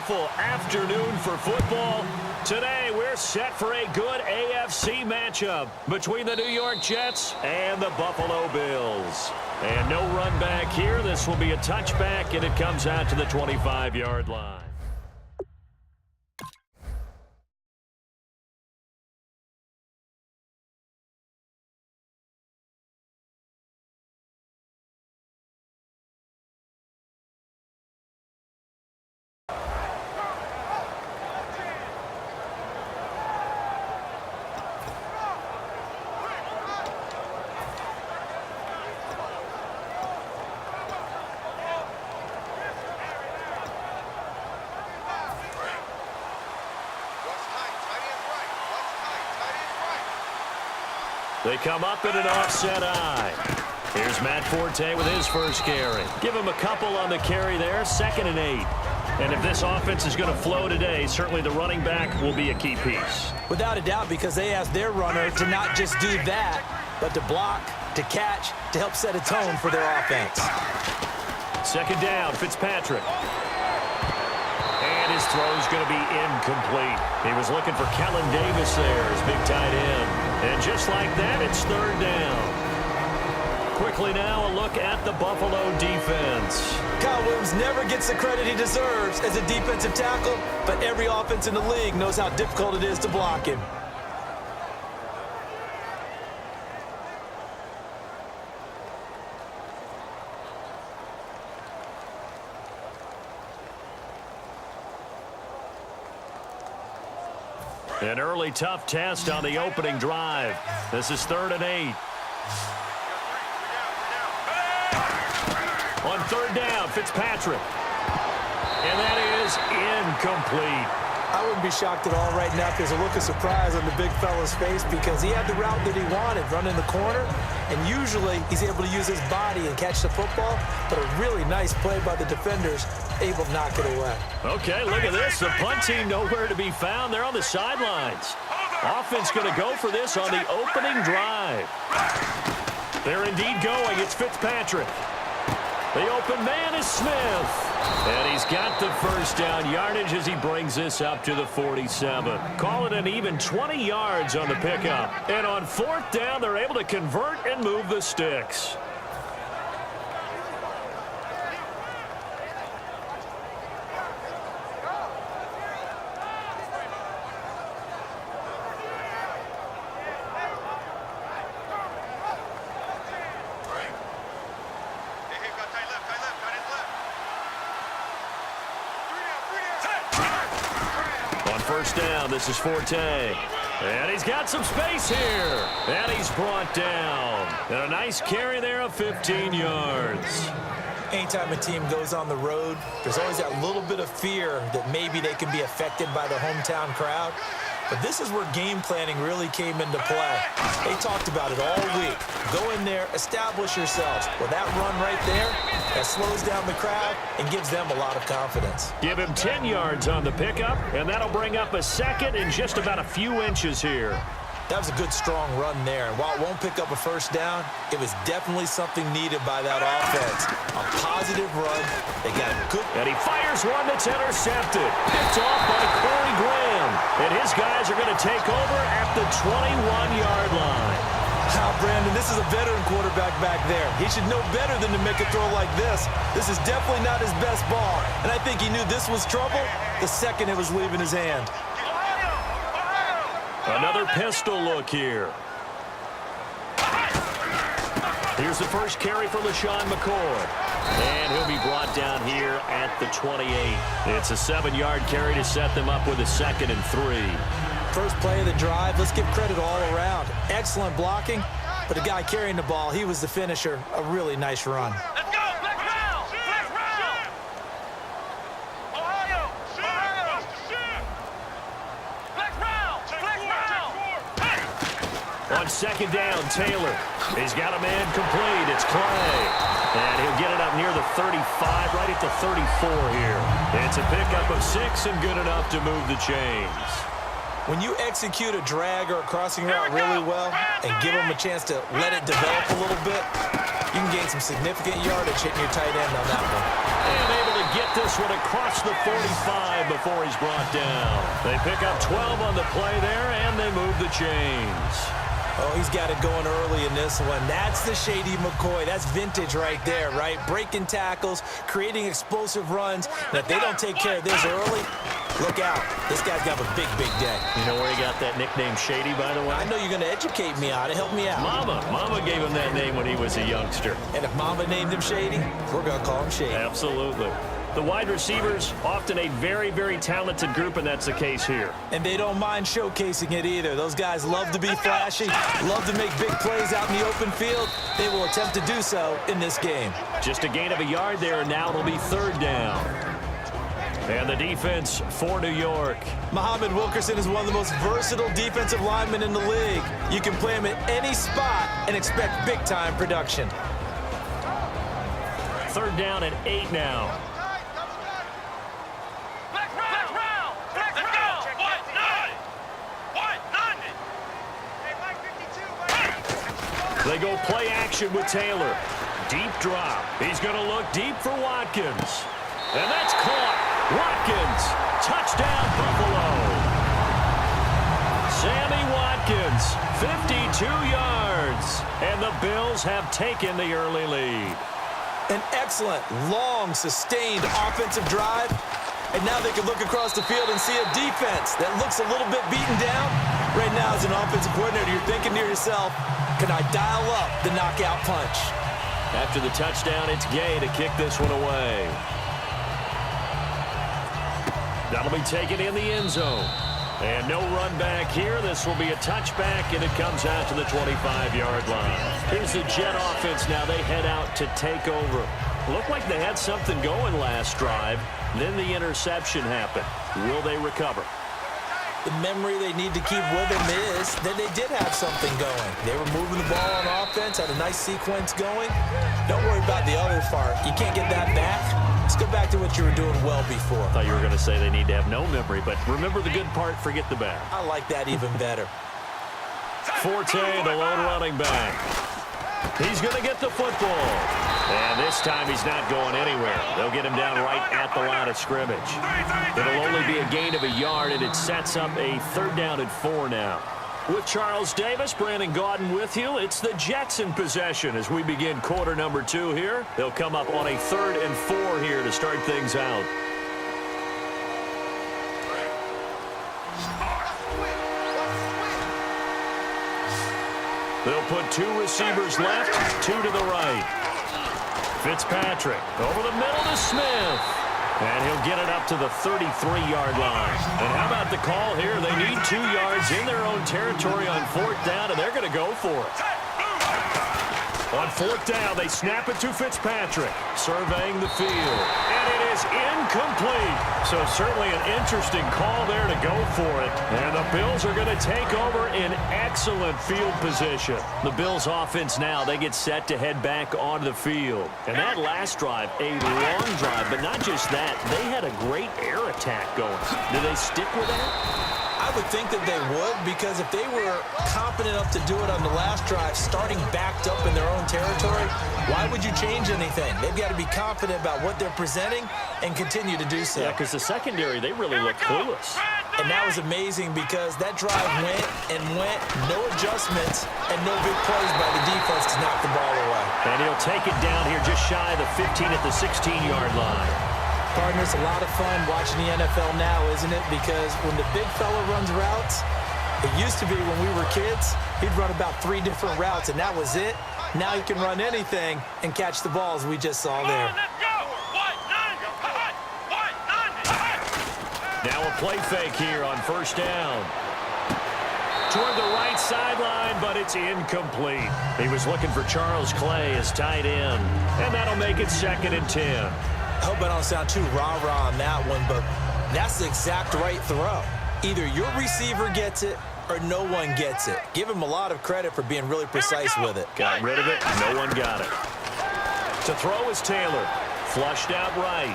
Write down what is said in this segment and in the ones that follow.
beautiful afternoon for football. Today, we're set for a good AFC matchup between the New York Jets and the Buffalo Bills. And no run back here. This will be a touchback, and it comes out to the 25-yard line. They come up in an offset eye. Here's Matt Forte with his first carry. Give him a couple on the carry there, 2nd and 8. And if this offense is going to flow today, certainly the running back will be a key piece. Without a doubt, because they asked their runner to not just do that, but to block, to catch, to help set a tone for their offense. 2nd down, Fitzpatrick. And his throw's going to be incomplete. He was looking for Kellen Davis there, his big tight end. And just like that, it's 3rd down. Quickly now, a look at the Buffalo defense. Kyle Williams never gets the credit he deserves as a defensive tackle, but every offense in the league knows how difficult it is to block him. An early tough test on the opening drive. This is 3rd and 8. On 3rd down, Fitzpatrick. And that is incomplete. I wouldn't be shocked at all right now if there's a look of surprise on the big fella's face because he had the route that he wanted, running the corner, and usually he's able to use his body and catch the football, but a really nice play by the defenders, able to knock it away. Okay, look at this. The punt team nowhere to be found. They're on the sidelines. Offense going to go for this on the opening drive. They're indeed going. It's Fitzpatrick. The open man is Smith. And he's got the first down yardage as he brings this up to the 47. Call it an even 20 yards on the pickup. And on 4th down, they're able to convert and move the sticks. First down, this is Forte. And he's got some space here. And he's brought down. And a nice carry there of 15 yards. Anytime a team goes on the road, there's always that little bit of fear that maybe they can be affected by the hometown crowd. But this is where game planning really came into play. They talked about it all week. Go in there, establish yourselves. With that run right there, that slows down the crowd and gives them a lot of confidence. Give him 10 yards on the pickup, and that'll bring up a 2nd and just about a few inches here. That was a good, strong run there. And while it won't pick up a first down, it was definitely something needed by that offense. A positive run. They got a good... And he fires one that's intercepted. Picked off by Corey Graham. And his guys are going to take over at the 21-yard line. Now, Brandon, this is a veteran quarterback back there. He should know better than to make a throw like this. This is definitely not his best ball. And I think he knew this was trouble the second it was leaving his hand. Another pistol look here. Here's the first carry for LaShawn McCoy. And he'll be brought down here at the 28. It's a 7-yard carry to set them up with a 2nd and 3. First play of the drive, let's give credit all around. Excellent blocking, but the guy carrying the ball, he was the finisher. A really nice run. Let's go! Flex round! Flex round! Ohio! Flex round! Flex round! On 2nd down, Taylor. He's got a man complete. It's Clay. And he'll get it up near the 35, right at the 34 here. It's a pickup of 6 and good enough to move the chains. When you execute a drag or a crossing route really well and give them a chance to let it develop a little bit, you can gain some significant yardage hitting your tight end on that one. And able to get this one across the 45 before he's brought down. They pick up 12 on the play there, and they move the chains. Oh, he's got it going early in this one. That's the Shady McCoy. That's vintage right there, right? Breaking tackles, creating explosive runs. And if they don't take care of this early, look out. This guy's got a big, big day. You know where he got that nickname Shady, by the way? I know you're going to educate me on it. Help me out. Mama gave him that name when he was a youngster. And if Mama named him Shady, we're going to call him Shady. Absolutely. The wide receivers, often a very, very talented group, and that's the case here. And they don't mind showcasing it either. Those guys love to be flashy, love to make big plays out in the open field. They will attempt to do so in this game. Just a gain of a yard there, and now it'll be third down. And the defense for New York. Muhammad Wilkerson is one of the most versatile defensive linemen in the league. You can play him at any spot and expect big-time production. Third down and 8 now. They go play action with Taylor. Deep drop. He's going to look deep for Watkins. And that's caught. Watkins. Touchdown, Buffalo. Sammy Watkins, 52 yards. And the Bills have taken the early lead. An excellent, long, sustained offensive drive. And now they can look across the field and see a defense that looks a little bit beaten down. Right now, as an offensive coordinator, you're thinking to yourself, can I dial up the knockout punch? After the touchdown, it's Gay to kick this one away. That'll be taken in the end zone. And no run back here. This will be a touchback, and it comes out to the 25-yard line. Here's the Jet offense now. They head out to take over. Looked like they had something going last drive. Then the interception happened. Will they recover? The memory they need to keep with them is that they did have something going. They were moving the ball on offense, had a nice sequence going. Don't worry about the other part. You can't get that back. Let's go back to what you were doing well before. I thought you were going to say they need to have no memory, but remember the good part, forget the bad. I like that even better. Forte, the lone running back. He's going to get the football. And this time he's not going anywhere. They'll get him down right at the line of scrimmage. It'll only be a gain of a yard, and it sets up a third down and 4 now. With Charles Davis, Brandon Gaudin with you. It's the Jets in possession as we begin quarter number 2 here. They'll come up on a third and 4 here to start things out. They'll put 2 receivers left, 2 to the right. Fitzpatrick over the middle to Smith. And he'll get it up to the 33-yard line. And how about the call here? They need 2 yards in their own territory on 4th down, and they're going to go for it. On 4th down, they snap it to Fitzpatrick, surveying the field. And it is incomplete. So certainly an interesting call there to go for it. And the Bills are going to take over in excellent field position. The Bills offense now, they get set to head back onto the field. And that last drive, a long drive, but not just that. They had a great air attack going. Do they stick with that? I would think that they would, because if they were confident enough to do it on the last drive, starting backed up in their own territory, why would you change anything? They've got to be confident about what they're presenting and continue to do so. Yeah, because the secondary, they really look clueless. And that was amazing because that drive went and went, no adjustments, and no big plays by the defense to knock the ball away. And he'll take it down here just shy of the 15 at the 16-yard line. Partner, it's a lot of fun watching the NFL now, isn't it? Because when the big fella runs routes, it used to be when we were kids, he'd run about 3 different routes, and that was it. Now he can run anything and catch the balls we just saw there. Now a play fake here on 1st down. Toward the right sideline, but it's incomplete. He was looking for Charles Clay as tight end, and that'll make it 2nd and 10. I hope I don't sound too rah-rah on that one, but that's the exact right throw. Either your receiver gets it or no one gets it. Give him a lot of credit for being really precise with it. Got rid of it. No one got it. To throw is Taylor. Flushed out right.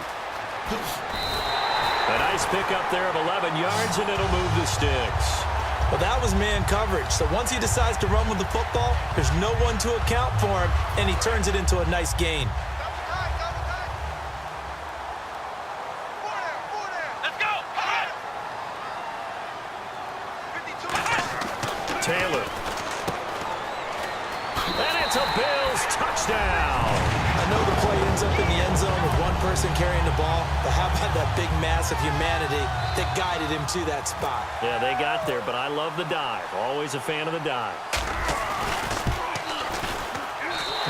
A nice pickup there of 11 yards, and it'll move the sticks. Well, that was man coverage. So once he decides to run with the football, there's no one to account for him, and he turns it into a nice gain. Taylor. And it's a Bills touchdown. I know the play ends up in the end zone with one person carrying the ball, but how about that big mass of humanity that guided him to that spot? Yeah, they got there, but I love the dive. Always a fan of the dive.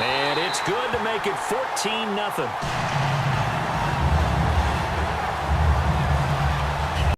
And it's good to make it 14-0.